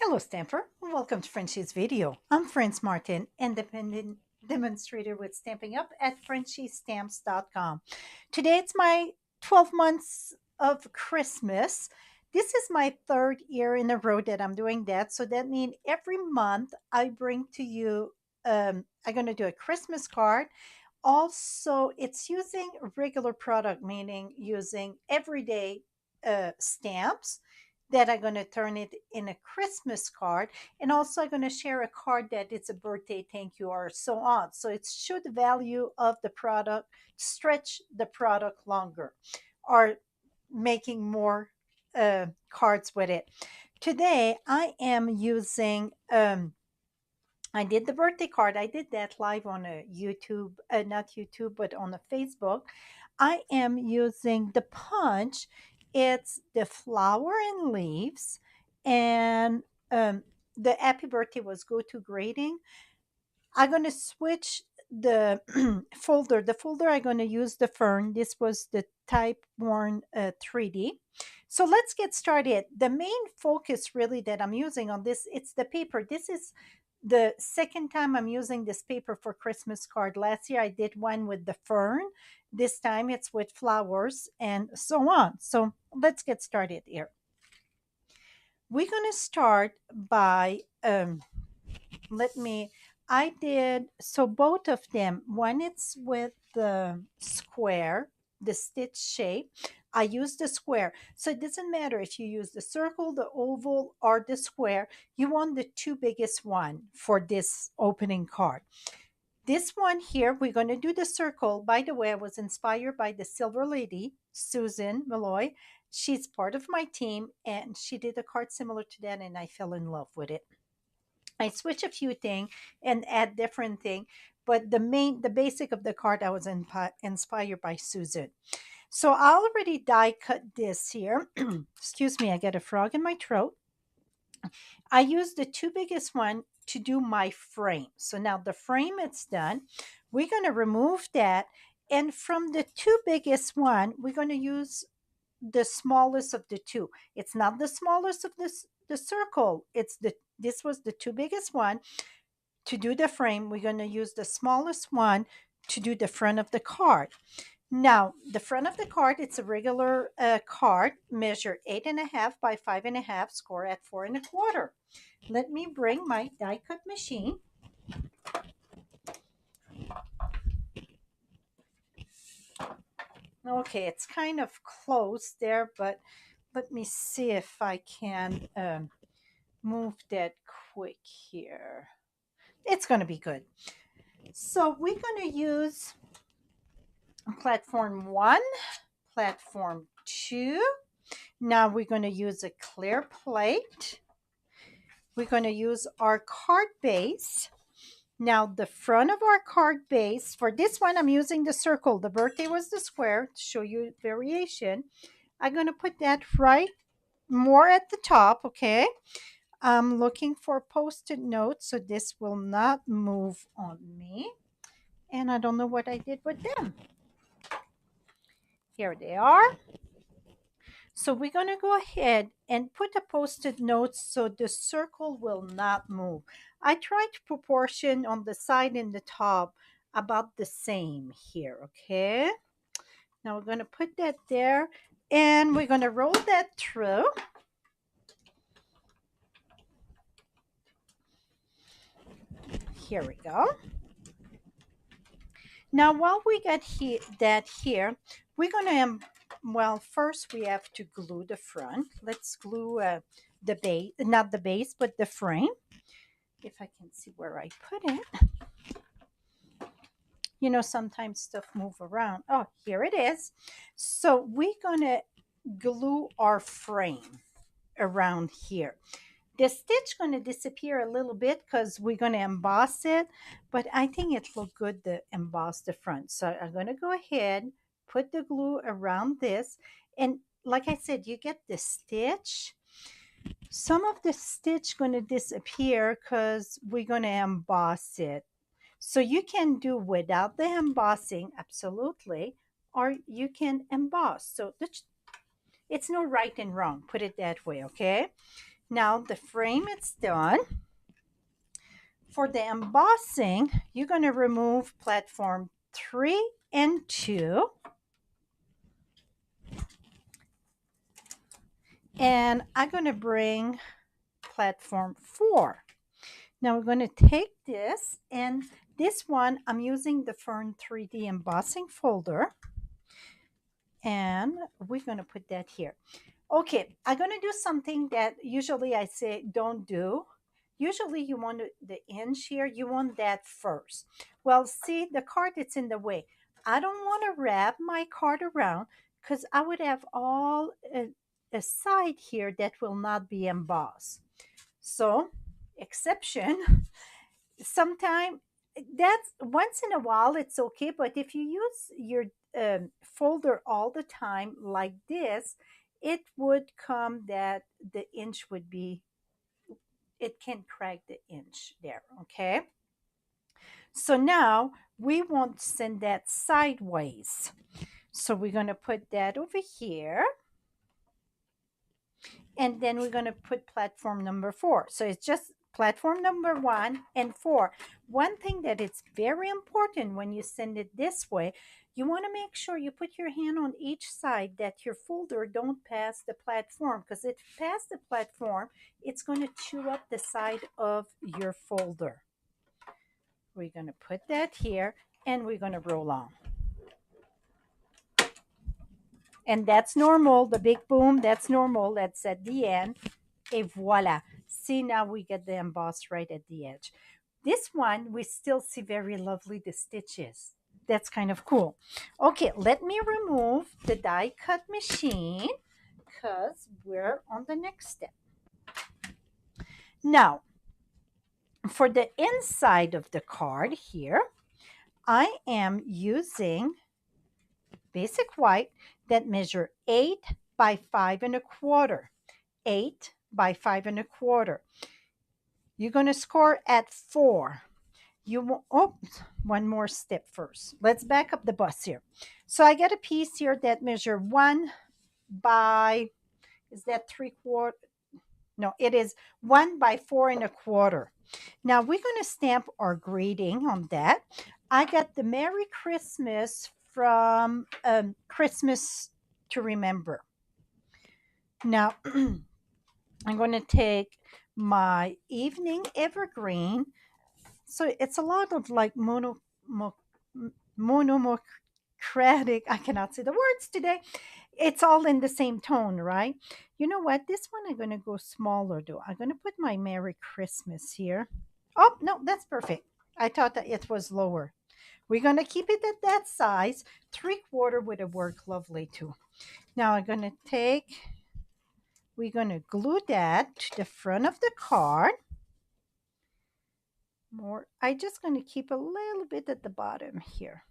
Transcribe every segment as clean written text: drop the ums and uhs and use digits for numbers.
Hello, Stamper. Welcome to Frenchie's video. I'm Franz Martin, independent demonstrator with Stamping Up at frenchiestamps.com. Today it's my 12 months of Christmas. This is my third year in a row that I'm doing that. So that means every month I bring to you, I'm going to do a Christmas card. Also, it's using regular product, meaning using everyday stamps that I'm going to turn it in a Christmas card. And also I'm going to share a card that it's a birthday thank you or so on. So it should the value of the product stretch the product longer or making more cards with it. Today I am using I did the birthday card. I did that live on a YouTube, not YouTube, but on a Facebook. I am using the punch. It's the flower and leaves, and the happy birthday was go to grading. I'm gonna switch the folder. The folder I'm gonna use the fern. This was the type worn 3D. So let's get started. The main focus really that I'm using on this, it's the paper. This is the second time I'm using this paper for Christmas card. Last year I did one with the fern. This time it's with flowers and so on. So let's get started here. We're gonna start by let me I did so both of them. One it's with the square, the stitch shape. I use the square. So it doesn't matter if you use the circle, the oval, or the square. You want the two biggest one for this opening card. This one here, we're going to do the circle. By the way, I was inspired by the silver lady, Susan Malloy. She's part of my team and she did a card similar to that and I fell in love with it. I switch a few things and add different thing, but the basic of the card I was inspired by Susan. So I already die cut this here. Excuse me, I get a frog in my throat. I use the two biggest one to do my frame. So now the frame it's done. We're going to remove that. And from the two biggest one, we're going to use the smallest of the two. It's not the smallest of the circle. It's the this was the two biggest one. To do the frame, we're going to use the smallest one to do the front of the card. Now, the front of the card, it's a regular card, measure 8.5 by 5.5, score at 4.25. Let me bring my die cut machine. Okay, it's kind of close there, but let me see if I can move that quick here. It's going to be good. So we're going to use platform 1, platform 2. Now we're going to use a clear plate. We're going to use our card base. Now the front of our card base, for this one I'm using the circle. The birthday was the square to show you variation. I'm going to put that right more at the top, okay? I'm looking for post-it notes so this will not move on me. And I don't know what I did with them. Here they are. So we're going to go ahead and put a post-it note so the circle will not move. I tried to proportion on the side and the top about the same here, okay? Now we're going to put that there and we're going to roll that through. Here we go. Now while we get that here, we're going to, well, first we have to glue the front. Let's glue the base, not the base, but the frame. If I can see where I put it. You know, sometimes stuff move around. Oh, here it is. So we're going to glue our frame around here. The stitch going to disappear a little bit because we're going to emboss it, but I think it look good to emboss the front. So I'm going to go ahead, put the glue around this. And like I said, you get the stitch. Some of the stitch going to disappear because we're going to emboss it. So you can do without the embossing, absolutely, or you can emboss. So it's no right and wrong, put it that way, okay? Now the frame it's done. For the embossing, you're going to remove platform 3 and 2. And I'm going to bring platform 4. Now we're going to take this, and this one I'm using the Fern 3D embossing folder, and we're going to put that here. Okay, I'm going to do something that usually I say don't do. Usually you want the inch here, you want that first. Well, see, the card it's in the way. I don't want to wrap my card around because I would have all a side here that will not be embossed. So, exception, sometime that's once in a while it's okay, but if you use your folder all the time like this, it would come that the inch would be, it can crack the inch there. Okay, so now we want to send that sideways, so we're going to put that over here, and then we're going to put platform number 4. So it's just platform number 1 and 4. One thing that it's very important when you send it this way, you want to make sure you put your hand on each side that your folder don't pass the platform, because if it pass the platform, it's going to chew up the side of your folder. We're going to put that here, and we're going to roll on. And that's normal. The big boom, that's normal. That's at the end. Et voila. See, now we get the emboss right at the edge. This one, we still see very lovely the stitches. That's kind of cool. Okay, let me remove the die cut machine because we're on the next step. Now, for the inside of the card here, I am using basic white that measure 8 by 5 1/4. 8 by 5 1/4. You're going to score at 4. You want, oh, one more step first. Let's back up the bus here. So I got a piece here that measure 1 by, is that 3/4? No, it is 1 by 4 1/4. Now we're going to stamp our greeting on that. I got the Merry Christmas from Christmas to Remember. Now I'm going to take my Evening Evergreen. So it's a lot of like monomocratic. I cannot say the words today. It's all in the same tone, right? You know what? This one I'm going to go smaller though. I'm going to put my Merry Christmas here. Oh, no, that's perfect. I thought that it was lower. We're going to keep it at that size. 3/4 would have worked lovely too. Now I'm going to take, we're going to glue that to the front of the card. More, I just going to keep a little bit at the bottom here.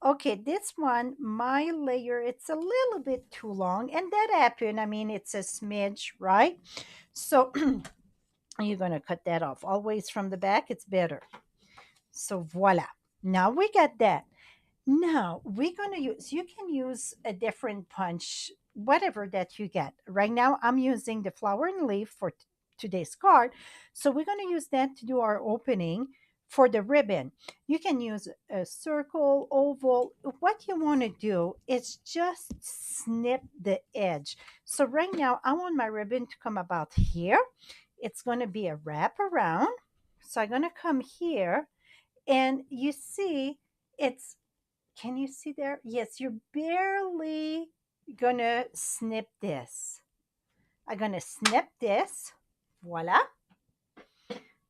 Okay, this one, my layer, it's a little bit too long, and that happened. I mean, it's a smidge, right? So you're going to cut that off. Always from the back, it's better. So voila. Now we got that. Now we're going to use, you can use a different punch, whatever that you get. Right now I'm using the flower and leaf for today's card. So we're going to use that to do our opening for the ribbon. You can use a circle, oval. What you want to do is just snip the edge. So right now I want my ribbon to come about here. It's going to be a wrap around. So I'm going to come here, and you see it's, can you see there? Yes, you're barely gonna snip this. I'm gonna snip this. Voila.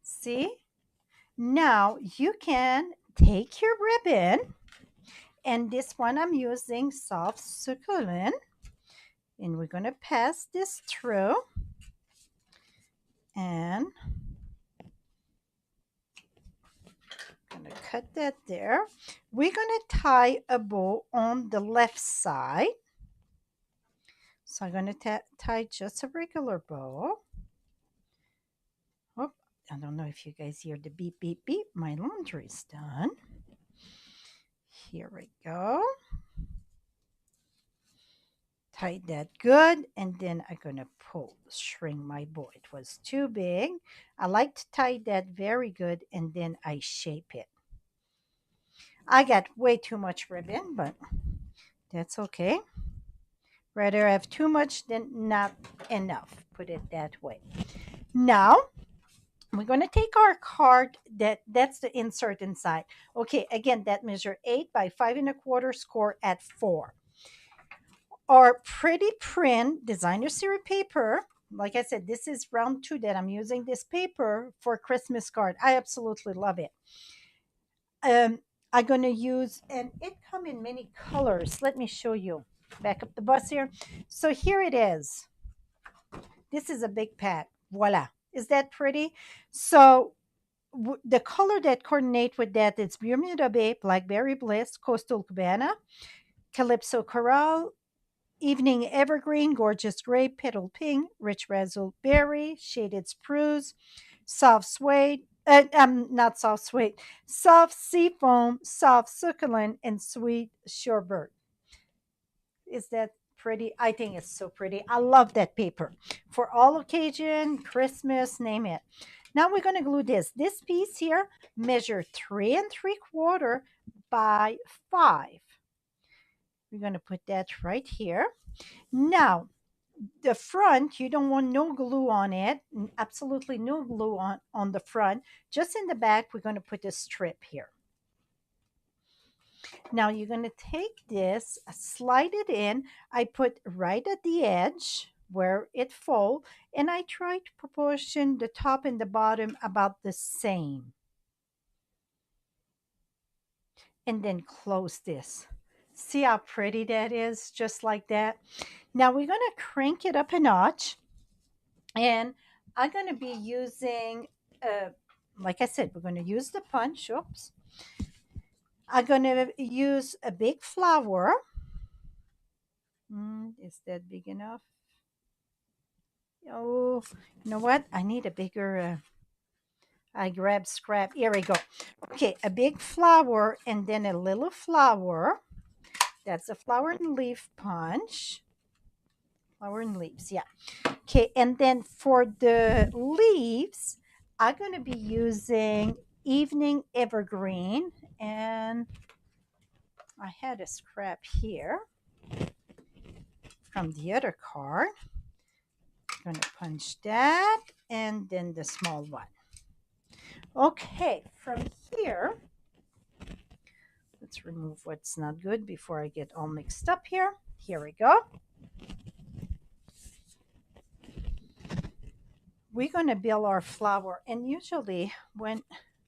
See? Now you can take your ribbon, and this one I'm using soft succulent, and we're gonna pass this through, and gonna cut that there. We're gonna tie a bow on the left side. So I'm going to tie just a regular bow. Oh, I don't know if you guys hear the beep, beep, beep. My laundry's done. Here we go. Tie that good, and then I'm gonna pull, shrink my bow. It was too big. I like to tie that very good, and then I shape it. I got way too much ribbon, but that's okay. Rather have too much than not enough. Put it that way. Now we're going to take our card that's the insert inside. Okay, again, that measure 8 by 5 1/4, score at 4. Our pretty print designer series paper. Like I said, this is round 2 that I'm using this paper for Christmas card. I absolutely love it. I'm going to use, and it come in many colors. Let me show you. Back up the bus here. So here it is. This is a big pad. Voila. Is that pretty? So the color that coordinate with that is Bermuda Bay, Blackberry Bliss, Coastal Cabana, Calypso Coral, Evening Evergreen, Gorgeous Gray, Petal Pink, Rich Raspberry, Shaded Spruce, Soft Suede, not soft suede, Soft Sea Foam, Soft Succulent, and Sweet Shorebird. Is that pretty? I think it's so pretty. I love that paper for all occasion, Christmas, name it. Now we're going to glue this. This piece here measure 3 3/4 by 5. We're going to put that right here. Now the front, you don't want no glue on it. Absolutely no glue on the front. Just in the back, we're going to put a strip here. Now you're going to take this, slide it in. I put right at the edge where it fall, and I try to proportion the top and the bottom about the same. And then close this. See how pretty that is? Just like that. Now we're going to crank it up a notch, and I'm going to be using, like I said, we're going to use the punch. Oops. I'm going to use a big flower. Is that big enough? Oh, you know what? I need a bigger. I grab scrap. Here we go. Okay, a big flower and then a little flower. That's a flower and leaf punch. Flower and leaves, yeah. Okay, and then for the leaves, I'm going to be using Evening Evergreen. And I had a scrap here from the other card. I'm going to punch that and then the small one. Okay, from here, let's remove what's not good before I get all mixed up here. Here we go. We're going to build our flower. And usually when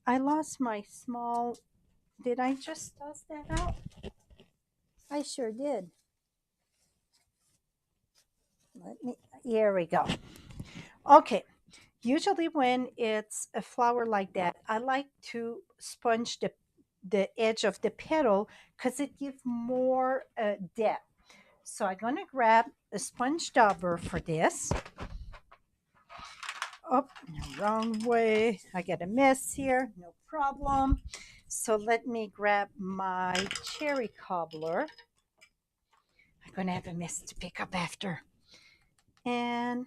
I lost my small, did I just toss that out? I sure did. Here we go. Okay. Usually when it's a flower like that, I like to sponge the edge of the petal because it gives more depth. So I'm going to grab a sponge dauber for this. Oh, wrong way. I got a mess here. No problem. So let me grab my cherry cobbler. I'm going to have a mess to pick up after. And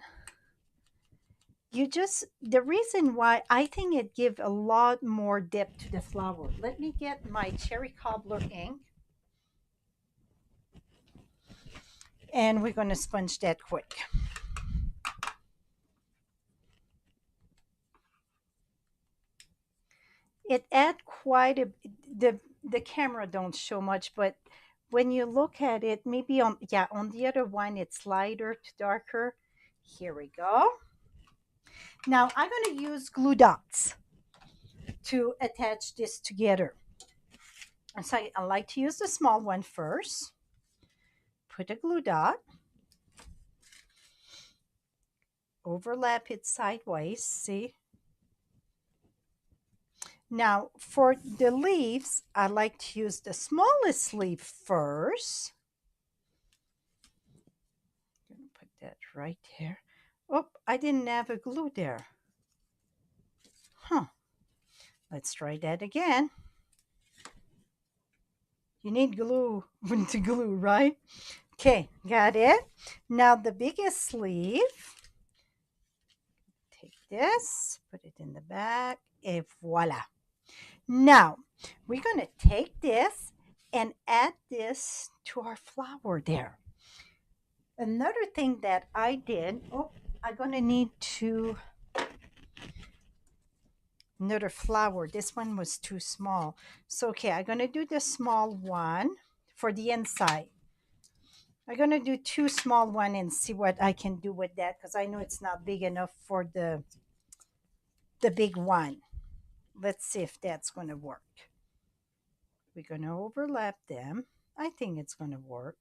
the reason why I think it gives a lot more depth to the flower. Let me get my cherry cobbler ink. And we're going to sponge that quick. It add quite a, the camera don't show much, but when you look at it, maybe on the other one it's lighter to darker. Here we go. Now I'm going to use glue dots to attach this together. And so I like to use the small one first. Put a glue dot. Overlap it sideways, see? Now for the leaves, I like to use the smallest leaf first. I'm going to put that right there. Oh, I didn't have a glue there. Huh. Let's try that again. You need glue to glue, right? Okay, got it. Now the biggest sleeve, take this, put it in the back, and voila. Now we're going to take this and add this to our flower there. Another thing that I did, oh, I'm going to need to, another flower. This one was too small. So, okay, I'm going to do the small one for the inside. I'm going to do two small one and see what I can do with that because I know it's not big enough for the big one. Let's see if that's going to work. We're going to overlap them. I think it's going to work.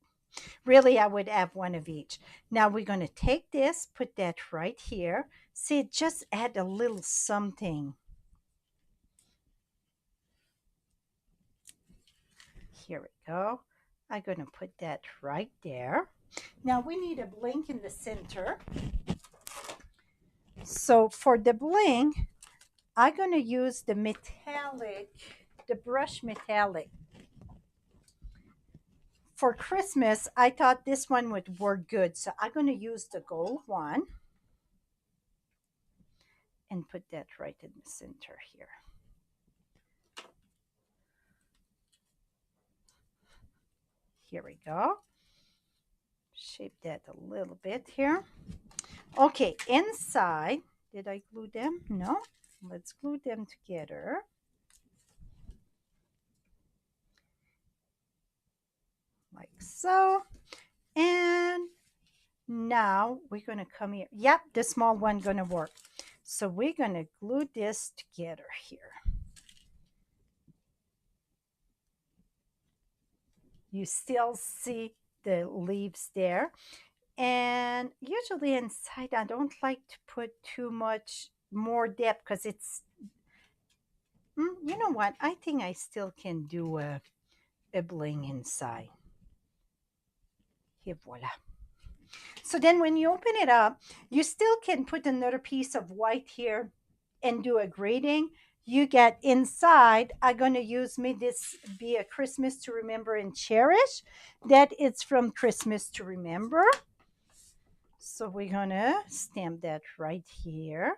Really, I would have one of each. Now we're going to take this, put that right here. See, just add a little something. Here we go. I'm going to put that right there. Now we need a bling in the center. So for the bling, I'm going to use the metallic, the brush metallic. For Christmas, I thought this one would work good. So I'm going to use the gold one and put that right in the center here. Here we go. Shape that a little bit here. Okay, inside, did I glue them? No. Let's glue them together. Like so. And now we're going to come here. Yep, the small one going to work. So we're going to glue this together here. You still see the leaves there. And usually inside, I don't like to put too much more depth because it's, you know what? I think I still can do a bling inside. Here, voila. So then when you open it up, you still can put another piece of white here and do a grading. You get inside, I'm going to use, may this be a Christmas to remember and cherish. That it's from Christmas to remember. So we're going to stamp that right here.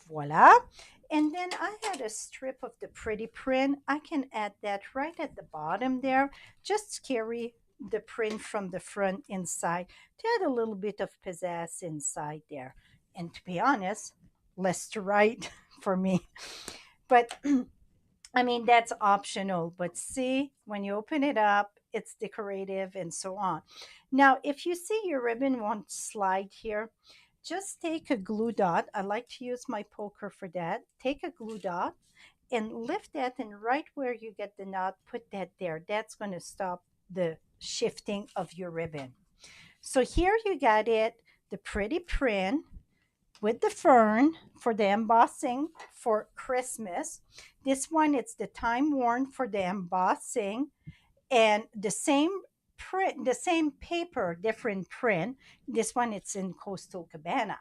Voila. And then I had a strip of the pretty print. I can add that right at the bottom there. Just carry the print from the front inside to add a little bit of pizzazz inside there. And to be honest, less to write for me. But I mean, that's optional. But see, when you open it up, it's decorative and so on. Now, if you see your ribbon won't slide here, just take a glue dot. I like to use my poker for that. Take a glue dot and lift that, and right where you get the knot, put that there. That's going to stop the shifting of your ribbon. So here you got it, the pretty print with the fern for the embossing for Christmas. This one, it's the time worn for the embossing, and the same print, the same paper, different print. This one, it's in Coastal Cabana.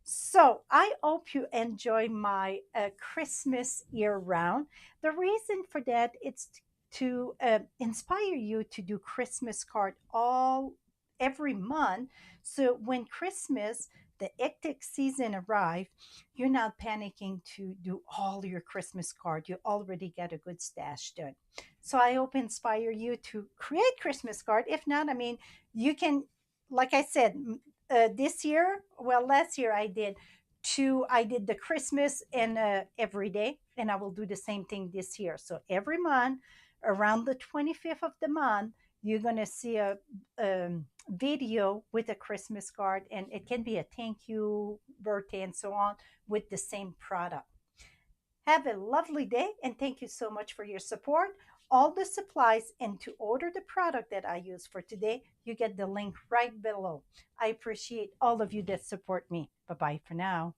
So I hope you enjoy my Christmas year round. The reason for that it's to inspire you to do Christmas card all every month. So when Christmas, the hectic season arrive, you're not panicking to do all your Christmas card. You already got a good stash done. So I hope inspire you to create Christmas card. If not, I mean, you can, like I said, this year, well, last year I did two. I did the Christmas and every day, and I will do the same thing this year. So every month, around the 25th of the month, you're gonna see a video with a Christmas card, and it can be a thank you, birthday, and so on with the same product. Have a lovely day, and thank you so much for your support. All the supplies and to order the product that I use for today, you get the link right below. I appreciate all of you that support me. Bye bye for now.